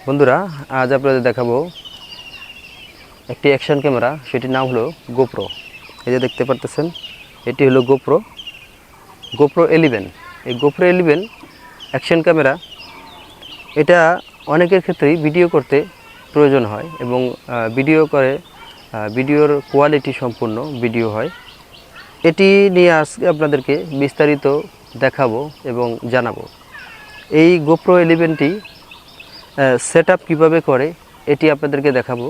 বন্ধুরা, আজ আপনাদের দেখাবো একটি অ্যাকশন ক্যামেরা। সেটির নাম হলো গোপ্রো। এই যে দেখতে পারতেছেন, এটি হলো গোপ্রো 11। এই গোপ্রো 11 অ্যাকশন ক্যামেরা, এটা অনেকের ক্ষেত্রেই ভিডিও করতে প্রয়োজন হয় এবং ভিডিওর কোয়ালিটি সম্পূর্ণ ভিডিও হয়। এটি নিয়ে আজকে আপনাদেরকে বিস্তারিত দেখাবো এবং জানাবো। এই গোপ্রো 11টি সেট আপ কীভাবে করে এটি আপনাদেরকে দেখাবো।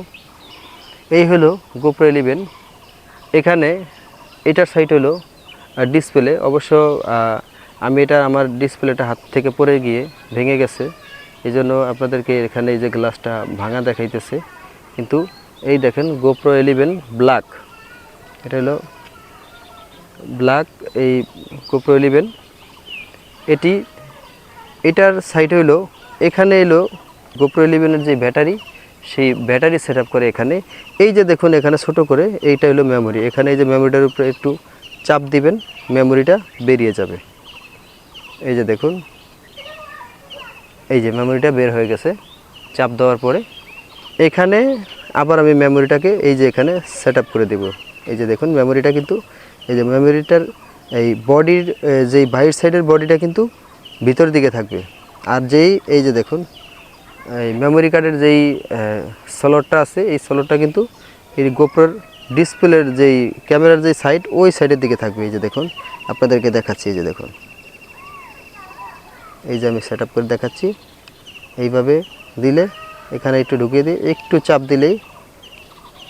এই হলো গোপ্রো 11। এখানে এটার সাইড হলো ডিসপ্লে। অবশ্য আমি আমার ডিসপ্লেটা হাত থেকে পড়ে গিয়ে ভেঙে গেছে, এই জন্য আপনাদেরকে এখানে এই যে গ্লাসটা ভাঙা দেখাইতেছে। কিন্তু এই দেখেন গোপ্রো 11 ব্ল্যাক, এটা হলো ব্ল্যাক। এই গোপ্রো 11 এটার সাইড হইলো, এখানে এলো গোপ্রো 11-এর যে ব্যাটারি, সেই ব্যাটারি সেট আপ করে এখানে। এই যে দেখুন এখানে ছোট করে এইটা হলো মেমোরি। এখানে এই যে মেমোরিটার উপরে একটু চাপ দিবেন, মেমোরিটা বেরিয়ে যাবে। এই যে দেখুন, এই যে মেমোরিটা বের হয়ে গেছে চাপ দেওয়ার পরে। এখানে আবার আমি মেমোরিটাকে এই যে এখানে সেট আপ করে দেব। এই যে দেখুন মেমোরিটা কিন্তু, এই যে মেমোরিটার এই বডির যেই বাইরের সাইডের বডিটা কিন্তু ভিতর দিকে থাকবে। আর এই যে দেখুন এই মেমোরি কার্ডের যেই স্লটটা আছে, এই স্লটটা কিন্তু এই গোপ্রোর ডিসপ্লের যেই ক্যামেরার যেই সাইড, ওই সাইডের দিকে থাকবে। এই যে দেখুন আপনাদেরকে দেখাচ্ছি, এই যে দেখুন, এই যে আমি সেট আপ করে দেখাচ্ছি। এইভাবে দিলে এখানে একটু ঢুকিয়ে দিয়ে একটু চাপ দিলেই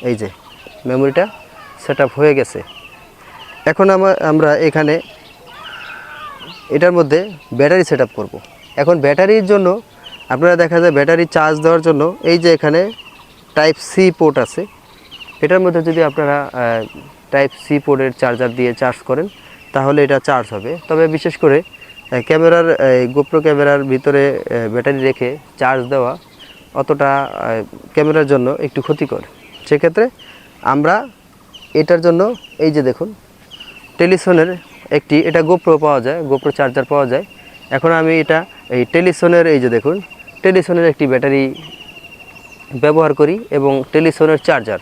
এই যে মেমোরিটা সেট আপ হয়ে গেছে। এখন আমরা এখানে এটার মধ্যে ব্যাটারি সেট আপ করবো। এখন ব্যাটারির জন্য আপনারা দেখা যায় ব্যাটারি চার্জ দেওয়ার জন্য এই যে এখানে টাইপ সি পোর্ট আছে। এটার মধ্যে যদি আপনারা টাইপ সি পোর্টের চার্জার দিয়ে চার্জ করেন তাহলে এটা চার্জ হবে। তবে বিশেষ করে গোপ্রো ক্যামেরার ভিতরে ব্যাটারি রেখে চার্জ দেওয়া অতটা ক্যামেরার জন্য একটু ক্ষতিকর। সেক্ষেত্রে আমরা এটার জন্য এই যে দেখুন টেলিসনের এটা গোপ্রো পাওয়া যায়, গোপ্রো চার্জার পাওয়া যায়। এখন আমি এই টেলিসনের এই যে দেখুন টেলিসনের একটি ব্যাটারি ব্যবহার করি এবং টেলিসনের চার্জার,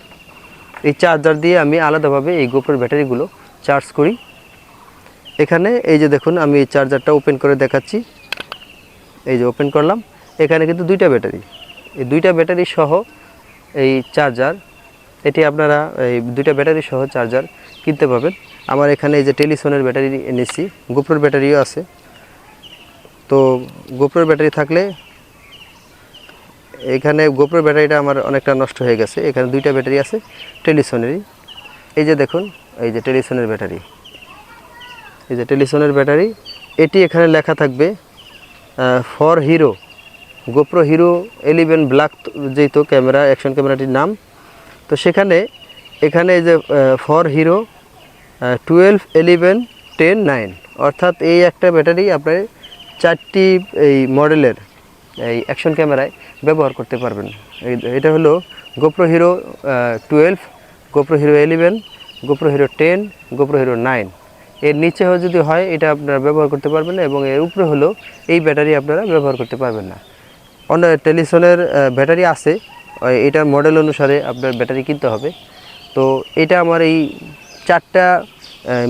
এই চার্জার দিয়ে আমি আলাদাভাবে এই গোপ্রোর ব্যাটারিগুলো চার্জ করি। এখানে এই যে দেখুন আমি এই চার্জারটা ওপেন করে দেখাচ্ছি। এই যে ওপেন করলাম, এখানে কিন্তু দুইটা ব্যাটারি, এই দুইটা ব্যাটারি সহ এই চার্জার, এটি আপনারা এই দুইটা ব্যাটারি সহ চার্জার কিনতে পাবেন। আমার এখানে এই যে টেলিসনের ব্যাটারি এনেছি, গোপ্রোর ব্যাটারিও আছে। তো গোপ্রোর ব্যাটারি থাকলে, এখানে গোপ্রোর ব্যাটারিটা আমার অনেকটা নষ্ট হয়ে গেছে। এখানে দুইটা ব্যাটারি আছে টেলিসনেরই। এই যে দেখুন এই যে টেলিসনের ব্যাটারি, এই যে টেলিসনের ব্যাটারি। এটি এখানে লেখা থাকবে for hero, GoPro hero 11 black যেহেতু ক্যামেরা, অ্যাকশন ক্যামেরাটির নাম। তো এখানে এই যে ফর হিরো 12, 11, 10, 9, অর্থাৎ এই একটা ব্যাটারি আপনার 4টি এই মডেলের এই অ্যাকশন ক্যামেরায় ব্যবহার করতে পারবেন। এটা হলো GoPro hero 12, GoPro hero 11, GoPro hero 10, GoPro hero 9। এর নিচে যদি হয় এটা আপনারা ব্যবহার করতে পারবেন না, এবং এর উপরে হলো এই ব্যাটারি আপনারা ব্যবহার করতে পারবেন না। অন্য টেলিসনের ব্যাটারি আছে, এটার মডেল অনুসারে আপনার ব্যাটারি কিনতে হবে। তো এটা আমার এই 4টা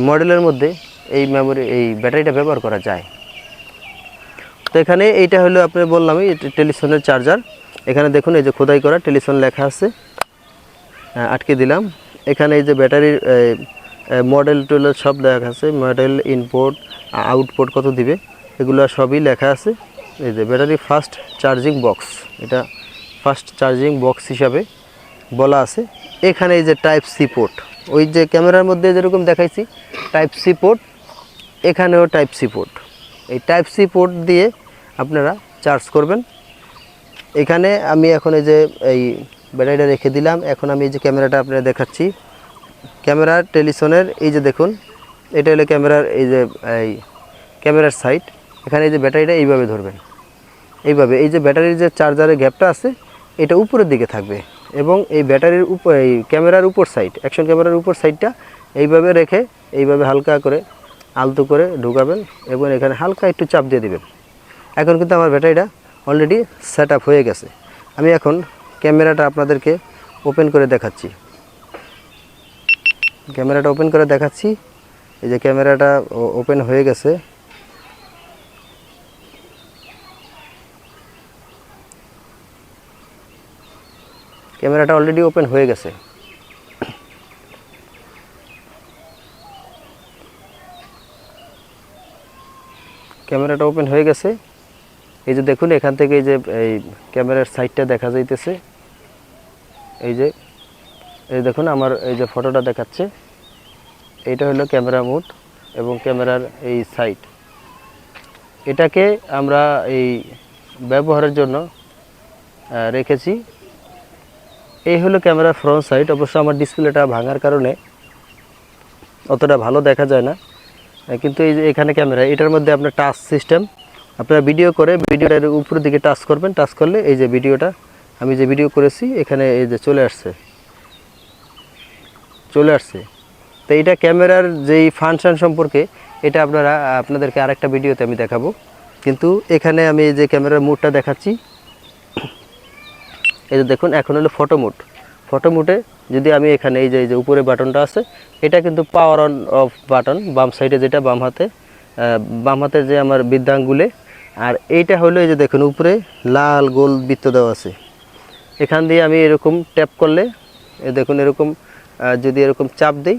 মডেলের মধ্যে এই ব্যাটারিটা ব্যবহার করা যায়। তো এখানে এইটা হলো আপনি বললাম এই টেলিসনের চার্জার। এখানে দেখুন এই যে খোদাই করা টেলিসন লেখা আছে, আটকে দিলাম। এখানে এই যে ব্যাটারির মডেল টুলের সব লেখা আছে, মডেল, ইনপুট, আউটপুট কত দিবে এগুলো সবই লেখা আছে। এই যে ব্যাটারি ফাস্ট চার্জিং বক্স, এটা ফাস্ট চার্জিং বক্স হিসাবে বলা আছে। এখানে এই যে টাইপ সি পোর্ট, ওই যে ক্যামেরার মধ্যে যেরকম দেখাইছি টাইপ সি পোর্ট, এখানেও টাইপ সি পোর্ট। এই টাইপ সি পোর্ট দিয়ে আপনারা চার্জ করবেন। এখানে আমি এখন এই যে এই ব্যাটারিটা রেখে দিলাম। এখন আমি এই যে ক্যামেরাটা আপনারা দেখাচ্ছি, ক্যামেরার টেলিসনের এই যে দেখুন এটা হলো ক্যামেরার এই যে ক্যামেরার সাইড। এখানে এই যে ব্যাটারিটা এইভাবে ধরবেন, এইভাবে এই যে ব্যাটারির যে চার্জারের গ্যাপটা আছে এটা উপরের দিকে থাকবে, এবং এই ব্যাটারির উপর এই ক্যামেরার উপর সাইড, অ্যাকশন ক্যামেরার উপর সাইডটা এইভাবে রেখে এইভাবে হালকা করে আলতো করে ঢুকাবেন এবং এখানে হালকা একটু চাপ দিয়ে দিবেন। এখন কিন্তু আমার ব্যাটারিটা অলরেডি সেট আপ হয়ে গেছে। আমি এখন ক্যামেরাটা আপনাদেরকে ওপেন করে দেখাচ্ছি। ক্যামেরাটা ওপেন করে দেখাচ্ছি। এই যে ক্যামেরাটা ওপেন হয়ে গেছে। ক্যামেরাটা অলরেডি ওপেন হয়ে গেছে। ক্যামেরাটা ওপেন হয়ে গেছে। এই যে দেখুন এখান থেকে এই যে এই ক্যামেরার সাইডটা দেখা যাইতেছে। এই যে দেখুন আমার এই যে ফটোটা দেখাচ্ছে, এইটা হলো ক্যামেরা মোড এবং ক্যামেরার এই সাইড। এটাকে আমরা এই ব্যবহারের জন্য রেখেছি। এই হলো ক্যামেরার ফ্রন্ট সাইড। অবশ্য আমার ডিসপ্লেটা ভাঙার কারণে অতটা ভালো দেখা যায় না, কিন্তু এই যে এখানে ক্যামেরা, এটার মধ্যে আপনার টাচ সিস্টেম। আপনারা ভিডিও করে ভিডিওটার উপরের দিকে টাচ করবেন, টাচ করলে এই যে ভিডিওটা আমি যে ভিডিও করেছি এখানে এই যে চলে আসছে। তো এটা ক্যামেরার যেই ফাংশন সম্পর্কে এটা আপনাদেরকে আরেকটা ভিডিওতে আমি দেখাবো। কিন্তু এখানে আমি এই যে ক্যামেরার মোডটা দেখাচ্ছি। এই যে দেখুন এখন হলো ফটো মোড। ফটো মোডে যদি আমি এখানে এই যে উপরে বাটনটা আছে, এটা কিন্তু পাওয়ার অন অফ বাটন, বাম সাইডে যেটা বাম হাতের যে আমার বৃদ্ধাঙ্গুলে। আর এইটা হলো এই যে দেখুন উপরে লাল গোল বৃত্ত দেওয়া আছে। এখান দিয়ে আমি এরকম ট্যাপ করলে দেখুন এরকম যদি এরকম চাপ দিই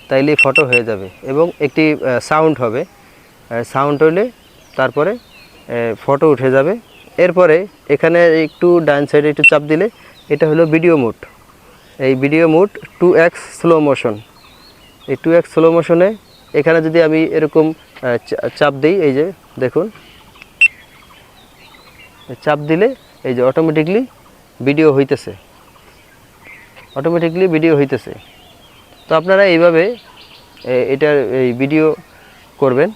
তাইলে ফটো হয়ে যাবে এবং একটি সাউন্ড হবে। সাউন্ড হলে তারপরে ফটো উঠে যাবে। এরপরে এখানে একটু ডান সাইডে একটু চাপ দিলে এটা হলো ভিডিও মোড। এই video mode 2x slow motion. এই 2x স্লো মোশনে এখানে যদি আমি এরকম চাপ দিই, এই যে দেখুন চাপ দিলে এই যে অটোমেটিকলি ভিডিও হইতেছে। তো আপনারা এইভাবে এটার এই ভিডিও করবেন।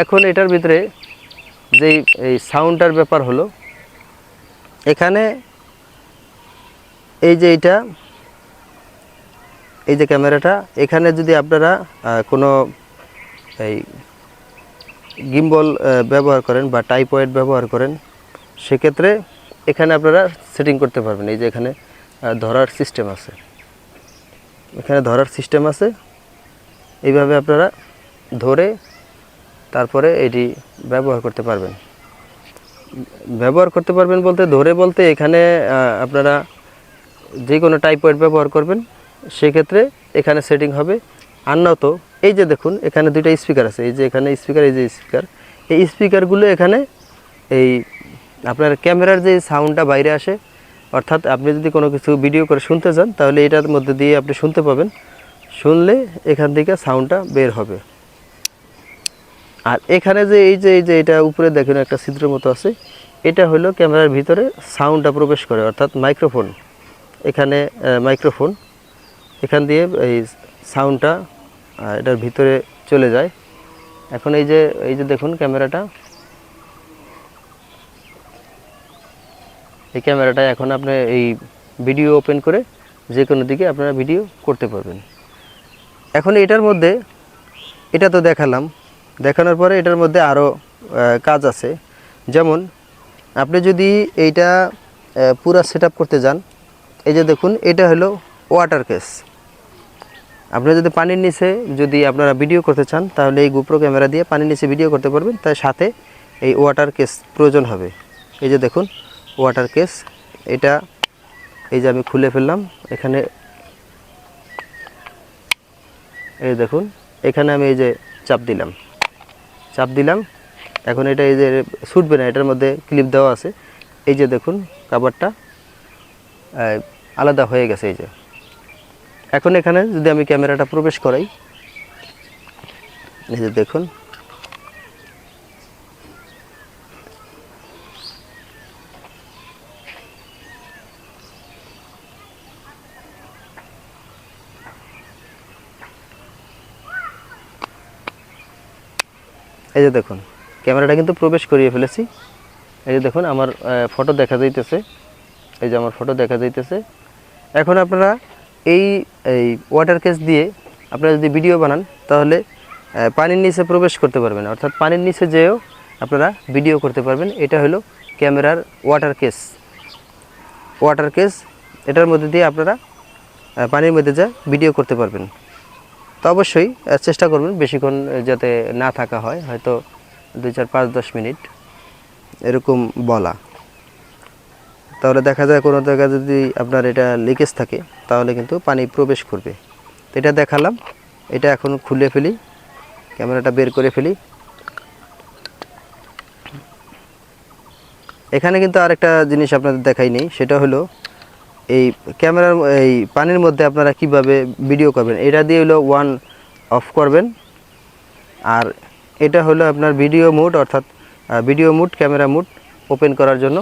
এখন এটার ভিতরে যেই এই সাউন্ডটার ব্যাপার হলো, এখানে এই যে এই যে ক্যামেরাটা, এখানে যদি আপনারা কোনো এই গিম্বল ব্যবহার করেন বা ট্রাইপড ব্যবহার করেন, সেক্ষেত্রে এখানে আপনারা সেটিং করতে পারবেন। এই যে এখানে ধরার সিস্টেম আছে, এইভাবে আপনারা ধরে তারপরে এটি ব্যবহার করতে পারবেন। বলতে এখানে আপনারা যে কোনো ট্রাইপড ব্যবহার করবেন, সেক্ষেত্রে এখানে সেটিং হবে। আর নয়তো এই যে দেখুন এখানে দুইটা স্পিকার আছে, এই যে এখানে স্পিকার, এই যে স্পিকার, এই স্পিকারগুলো এখানে এই আপনার ক্যামেরার যে সাউন্ডটা বাইরে আসে, অর্থাৎ আপনি যদি কোনো কিছু ভিডিও করে শুনতে চান তাহলে এটার মধ্যে দিয়ে আপনি শুনতে পাবেন। শুনলে এখান থেকে সাউন্ডটা বের হবে। আর এখানে যে এই যে এটা উপরে দেখেন একটা ছিদ্রের মতো আছে, এটা হলো ক্যামেরার ভিতরে সাউন্ডটা প্রবেশ করে, অর্থাৎ মাইক্রোফোন। এখানে মাইক্রোফোন, এখান দিয়ে এই সাউন্ডটা এটার ভিতরে চলে যায়। এখন এই যে দেখুন ক্যামেরাটা, এই ক্যামেরাটা এখন আপনি এই ভিডিও ওপেন করে যে কোনো দিকে আপনারা ভিডিও করতে পারবেন। এখন এটার মধ্যে এটা তো দেখানোর পরে এটার মধ্যে আরও কাজ আছে। যেমন আপনি যদি এইটা পুরা সেটআপ করতে যান, এই যে দেখুন এটা হলো ওয়াটার কেস। আপনি যদি পানির নিচে যদি আপনারা ভিডিও করতে চান তাহলে এই গোপ্রো ক্যামেরা দিয়ে পানির নিচে ভিডিও করতে পারবেন। তার সাথে এই ওয়াটার কেস প্রয়োজন হবে। এই যে দেখুন ওয়াটার কেস, এটা এই যে আমি খুলে ফেললাম। এখানে এই দেখুন এখানে আমি এই যে চাপ দিলাম। এখন এটা এই যে ছুটবে না, এটার মধ্যে ক্লিপ দেওয়া আছে। এই যে দেখুন কাভারটা আলাদা হয়ে গেছে। এই যে এখন এখানে যদি আমি ক্যামেরাটা প্রবেশ করাই, এই যে দেখুন এই যে দেখুন ক্যামেরাটা কিন্তু প্রবেশ করিয়ে ফেলেছি। এই যে দেখুন আমার ফটো দেখা যাইতেছে, এই যে আমার ফটো দেখা যাইতেছে। এখন আপনারা এই ওয়াটার কেস দিয়ে আপনারা যদি ভিডিও বানান তাহলে পানির নিচে প্রবেশ করতে পারবেন, অর্থাৎ পানির নিচে যেও আপনারা ভিডিও করতে পারবেন। এটা হলো ক্যামেরার ওয়াটার কেস। ওয়াটার কেস, এটার মধ্যে দিয়ে আপনারা পানির মধ্যে যা ভিডিও করতে পারবেন। তো অবশ্যই চেষ্টা করবেন বেশিক্ষণ যাতে না থাকা হয়, হয়তো 2, 4, 5, 10 মিনিট এরকম বলা। তাহলে দেখা যায় কোনো জায়গায় যদি আপনার এটা লিকেজ থাকে তাহলে কিন্তু পানি প্রবেশ করবে। তো এটা দেখালাম, এটা এখন খুলে ফেলি, ক্যামেরাটা বের করে ফেলি। এখানে কিন্তু আরেকটা জিনিস আপনাদের দেখাই নেই, সেটা হলো এই ক্যামেরার এই পানির মধ্যে আপনারা কিভাবে ভিডিও করবেন। এটা দিয়ে হলো ওয়ান অফ করবেন, আর এটা হলো আপনার ভিডিও মোড, অর্থাৎ video mode, camera mode open করার জন্য।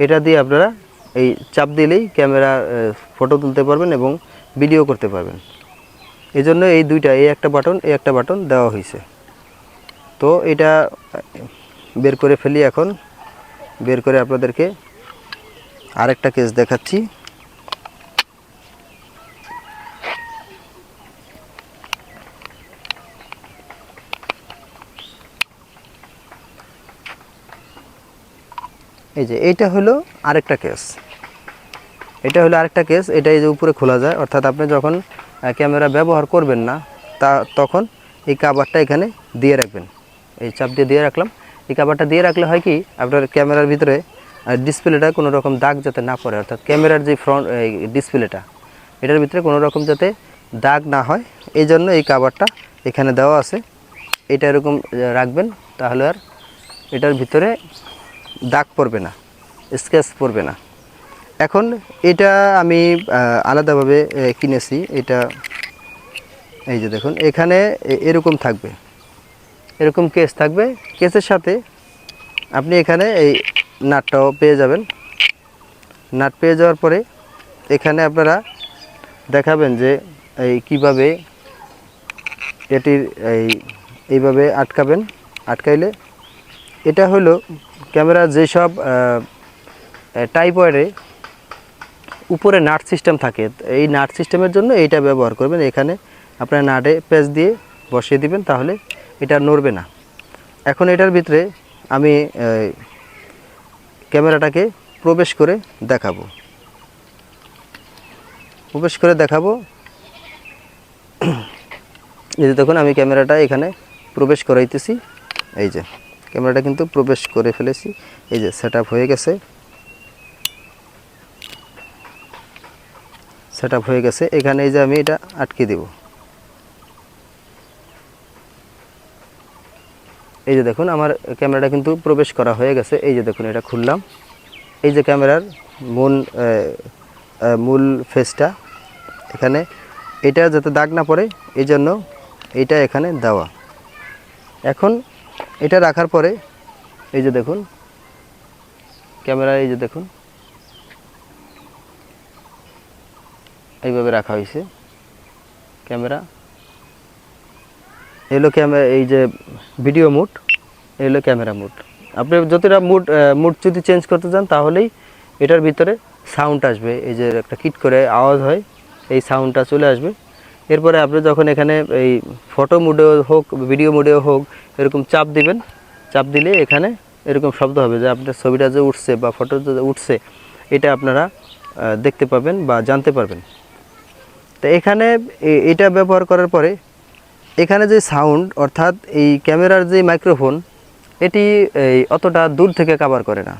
এটা দিয়ে আপনারা এই চাপ দিলেই ক্যামেরা ফটো তুলতে পারবেন এবং ভিডিও করতে পারবেন। এই জন্য এই দুইটা, এই একটা বাটন দেওয়া হয়েছে। তো এটা বের করে ফেলি। এখন বের করে আপনাদেরকে আরেকটা কেস দেখাচ্ছি। এই যে এইটা হলো আরেকটা কেস, এটা এই যে উপরে খোলা যায়, অর্থাৎ আপনি যখন ক্যামেরা ব্যবহার করবেন না তখন এই কভারটা এখানে দিয়ে রাখবেন। এই চাপ দিয়ে রাখলাম। এই কভারটা দিয়ে রাখলে হয় কি, আপনার ক্যামেরার ভিতরে ডিসপ্লেটা কোনো রকম দাগ যাতে না পড়ে, অর্থাৎ ক্যামেরার যে ফ্রন্ট ডিসপ্লেটা, এটার ভিতরে কোনো রকম যাতে দাগ না হয়, এই জন্য এই কভারটা এখানে দেওয়া আছে। এটা এরকম রাখবেন, তাহলে আর এটার ভিতরে দাগ পড়বে না, স্কেচ পড়বে না। এখন এটা আমি আলাদাভাবে কিনেছি। এটা এই যে দেখুন, এখানে এরকম থাকবে, এরকম কেস থাকবে। কেসের সাথে আপনি এখানে এই নাটটাও পেয়ে যাবেন। নাট পেয়ে যাওয়ার পরে এখানে আপনারা দেখাবেন যে এই কীভাবে এটির এইভাবে আটকাবেন। আটকাইলে এটা হলো ক্যামেরার যেসব ট্রাইপডে উপরে নাট সিস্টেম থাকে, এই নাট সিস্টেমের জন্য এইটা ব্যবহার করবেন। এখানে আপনার নাটে পেঁচ দিয়ে বসিয়ে দিবেন, তাহলে এটা নড়বে না। এখন এটার ভিতরে আমি ক্যামেরাটাকে প্রবেশ করে দেখাবো। এই যে দেখুন, আমি ক্যামেরাটা এখানে প্রবেশ করাইতেছি। এই যে ক্যামেরাটা কিন্তু প্রবেশ করে ফেলেছি। এই যে সেট আপ হয়ে গেছে, এখানে এই যে আমি এটা আটকে দেব। এই যে দেখুন, আমার ক্যামেরাটা কিন্তু প্রবেশ করা হয়ে গেছে। এই যে দেখুন, এটা খুললাম। এই যে ক্যামেরার মূল ফেসটা এখানে, এটা যাতে দাগ না পড়ে এই জন্য এইটা এখানে দেওয়া। এখন এটা রাখার পরে এই যে দেখুন ক্যামেরা, এই যে দেখুন এইভাবে রাখা হয়েছে ক্যামেরা। এলো ক্যামেরা, এই যে ভিডিও মোড, এলো ক্যামেরা মোড। আপনি যতটা মোড যদি চেঞ্জ করতে চান তাহলেই এটার ভিতরে সাউন্ড আসবে। এই যে একটা কিট করে আওয়াজ হয়, এই সাউন্ডটা চলে আসবে। এরপরে আপনি যখন এখানে এই ফটো মোডেও হোক, ভিডিও মোডেও হোক, এরকম চাপ দিবেন। চাপ দিলে এখানে এরকম শব্দ হবে যে আপনার ছবিটা যে উঠছে বা ফটো যে উঠছে, এটা আপনারা দেখতে পাবেন বা জানতে পারবেন। তো এখানে এটা ব্যবহার করার পরে এখানে যে সাউন্ড, অর্থাৎ এই ক্যামেরার যে মাইক্রোফোন, এটি অতটা দূর থেকে কভার করে না।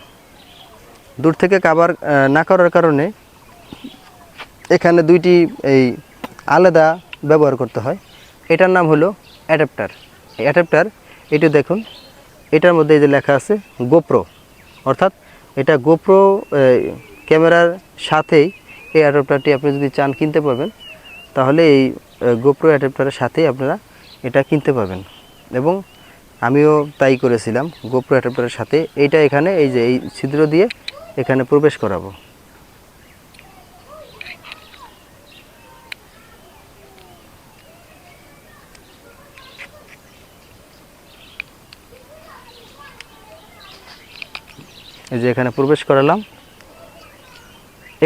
দূর থেকে কভার না করার কারণে এখানে দুইটি এই আলাদা ব্যবহার করতে হয়। এটার নাম হলো অ্যাডাপ্টার। এটি দেখুন, এটার মধ্যে এই যে লেখা আছে গোপ্রো, অর্থাৎ এটা গোপ্রো ক্যামেরার সাথেই এই অ্যাডাপ্টারটি আপনি যদি চান কিনতে পারবেন, তাহলে এই গোপ্রো অ্যাডাপ্টারের সাথেই আপনারা এটা কিনতে পারবেন। এবং আমিও তাই করেছিলাম, গোপ্রো অ্যাডাপ্টারের সাথে এইটা এখানে এই যে এই ছিদ্র দিয়ে এখানে প্রবেশ করাবো। এই যে এখানে প্রবেশ করালাম।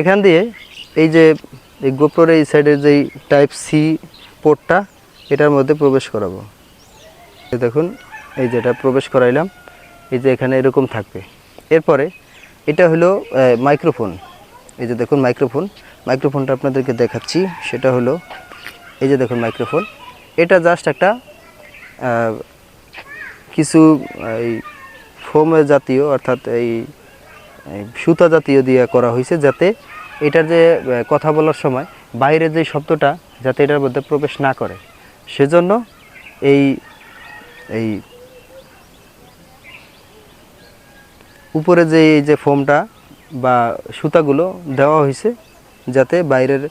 এখান দিয়ে এই যে এই গোপ্রোর এই সাইডের যেই টাইপ সি পোর্টটা, এটার মধ্যে প্রবেশ করাবো। দেখুন, এই যে এটা প্রবেশ করাইলাম। এই যে এখানে এরকম থাকবে। এরপরে এটা হলো মাইক্রোফোন। এই যে দেখুন মাইক্রোফোনটা আপনাদেরকে দেখাচ্ছি। সেটা হলো এই যে দেখুন মাইক্রোফোন, এটা জাস্ট একটা কিছু এই ফোম জাতীয় অর্থাৎ এই সুতা জাতীয় দিয়ে করা হয়েছে, যাতে এটার যে কথা বলার সময় বাইরের যে শব্দটা যাতে এটার মধ্যে প্রবেশ না করে, সেজন্য এই এই উপরে যে এই যে ফোমটা বা সুতাগুলো দেওয়া হয়েছে যাতে বাইরের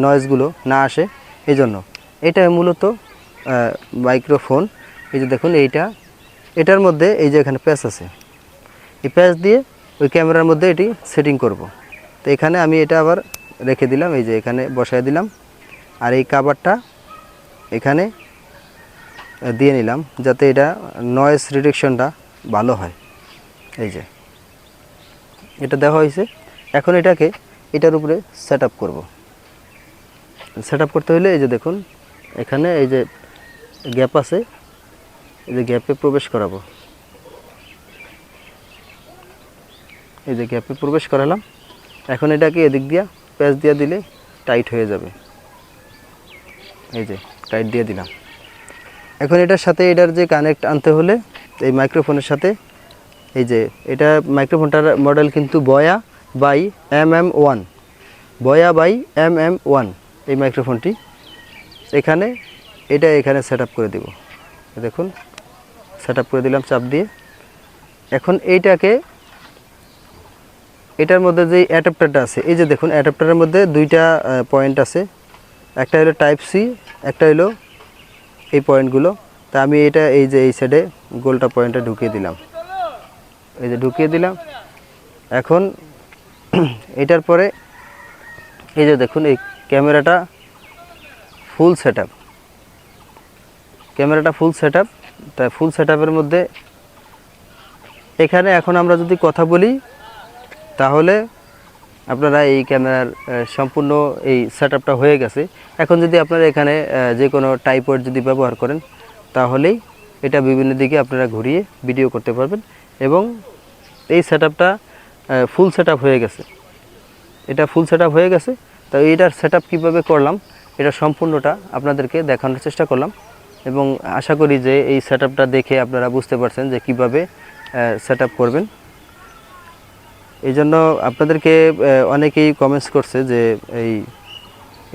নয়েজগুলো না আসে, এই জন্য এটা মূলত মাইক্রোফোন। এই যে দেখুন এটার মধ্যে এই যে এখানে প্যাচ আছে, এই প্যাচ দিয়ে ওই ক্যামেরার মধ্যে এটি সেটিং করব। তো এখানে আমি এটা আবার রেখে দিলাম, এই যে এখানে বসায় দিলাম, আর এই কাভারটা এখানে দিয়ে নিলাম যাতে এটা নয়েজ রিডাকশনটা ভালো হয়। এই যে এটা দেওয়া হয়েছে, এখন এটার উপরে সেট আপ করবো। সেট আপ করতে হলে এই যে দেখুন এখানে এই যে গ্যাপ আছে, এই যে গ্যাপে প্রবেশ করাবো। এই যে গ্যাপে প্রবেশ করালাম, এখন এটাকে এদিক দিয়া প্যাচ দিয়ে দিলে টাইট হয়ে যাবে। এই যে টাইট দিয়ে দিলাম। এখন এটার সাথে এটার যে কানেক্ট আনতে হলে এই মাইক্রোফোনের সাথে, এই যে এটা মাইক্রোফোনটার মডেল কিন্তু বয়া বাই MM1, বয়া বাই MM1 এই মাইক্রোফোনটি। এখানে সেট আপ করে দেব। দেখুন সেট আপ করে দিলাম চাপ দিয়ে। এখন এটার মধ্যে যে অ্যাডাপ্টারটা আছে, এই যে দেখুন অ্যাডাপ্টারের মধ্যে দুইটা পয়েন্ট আছে, একটা হলো টাইপ সি, একটা হলো এই পয়েন্টগুলো। তা আমি এই যে এই সাইডে গোলটা পয়েন্টটা ঢুকিয়ে দিলাম, এই যে ঢুকিয়ে দিলাম। এখন এটার পরে এই যে দেখুন এই ক্যামেরাটা ফুল সেট আপ, তাই ফুল সেট আপের মধ্যে এখানে এখন আমরা যদি কথা বলি তাহলে আপনারা এই ক্যামেরার সম্পূর্ণ এই সেট আপটা হয়ে গেছে। এখন যদি আপনারা এখানে যে কোনো ট্রাইপড যদি ব্যবহার করেন তাহলেই এটা বিভিন্ন দিকে আপনারা ঘুরিয়ে ভিডিও করতে পারবেন, এবং এই সেট আপটা ফুল সেট আপ হয়ে গেছে। এটা ফুল সেট আপ হয়ে গেছে। তো এইটার সেট আপ কীভাবে করলাম এটা সম্পূর্ণটা আপনাদেরকে দেখানোর চেষ্টা করলাম, এবং আশা করি যে এই সেট আপটা দেখে আপনারা বুঝতে পারছেন যে কীভাবে সেট আপ করবেন। এই জন্য আপনাদেরকে অনেকেই কমেন্টস করছে যে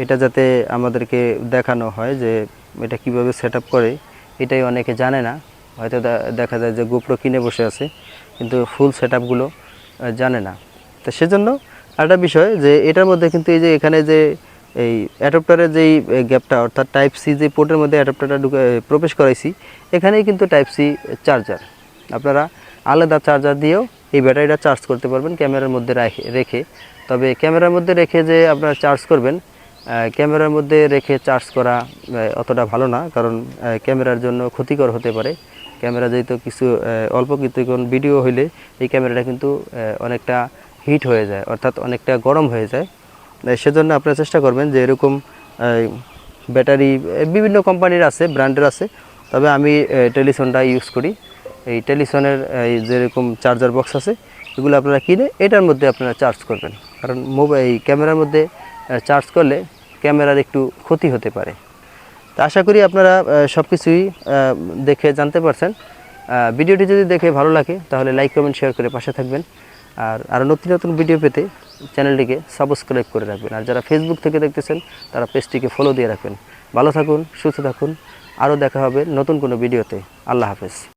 এটা যাতে আমাদেরকে দেখানো হয় যে এটা কিভাবে সেট আপ করে, এটাই অনেকে জানে না। হয়তো দেখা যায় যে গোপ্রো কিনে বসে আছে কিন্তু ফুল সেট আপগুলো জানে না। তো সেজন্য একটা বিষয় যে এটার মধ্যে কিন্তু এই যে এখানে যে এই অ্যাডাপ্টারের যেই গ্যাপটা অর্থাৎ টাইপ সি যে পোর্টের মধ্যে অ্যাডাপ্টারটা প্রবেশ করাইছি, এখানেই কিন্তু টাইপ সি চার্জার। আপনারা আলাদা চার্জার দিয়েও এই ব্যাটারিটা চার্জ করতে পারবেন ক্যামেরার মধ্যে রেখে। তবে ক্যামেরার মধ্যে রেখে যে আপনারা চার্জ করবেন, ক্যামেরার মধ্যে রেখে চার্জ করা অতটা ভালো না, কারণ ক্যামেরার জন্য ক্ষতিকর হতে পারে। ক্যামেরা যেহেতু কিছু অল্প কিছুক্ষণ ভিডিও হইলে এই ক্যামেরাটা কিন্তু অনেকটা হিট হয়ে যায়, অর্থাৎ অনেকটা গরম হয়ে যায়। সেজন্য আপনারা চেষ্টা করবেন যে এরকম ব্যাটারি বিভিন্ন কোম্পানির আছে, ব্র্যান্ডের আছে, তবে আমি টেলিসনটা ইউজ করি। এই টেলিসনের যেরকম চার্জার বক্স আছে এগুলো আপনারা কিনে এটার মধ্যে আপনারা চার্জ করবেন, কারণ এই ক্যামেরার মধ্যে চার্জ করলে ক্যামেরার একটু ক্ষতি হতে পারে। তো আশা করি আপনারা সব কিছুই দেখে জানতে পারছেন। ভিডিওটি যদি দেখে ভালো লাগে তাহলে লাইক কমেন্ট শেয়ার করে পাশে থাকবেন, আর আরও নতুন নতুন ভিডিও পেতে চ্যানেলটিকে সাবস্ক্রাইব করে রাখবেন, আর যারা ফেসবুক থেকে দেখতেছেন তারা পেজটিকে ফলো দিয়ে রাখবেন। ভালো থাকুন, সুস্থ থাকুন, আরও দেখা হবে নতুন কোনো ভিডিওতে। আল্লাহ হাফেজ।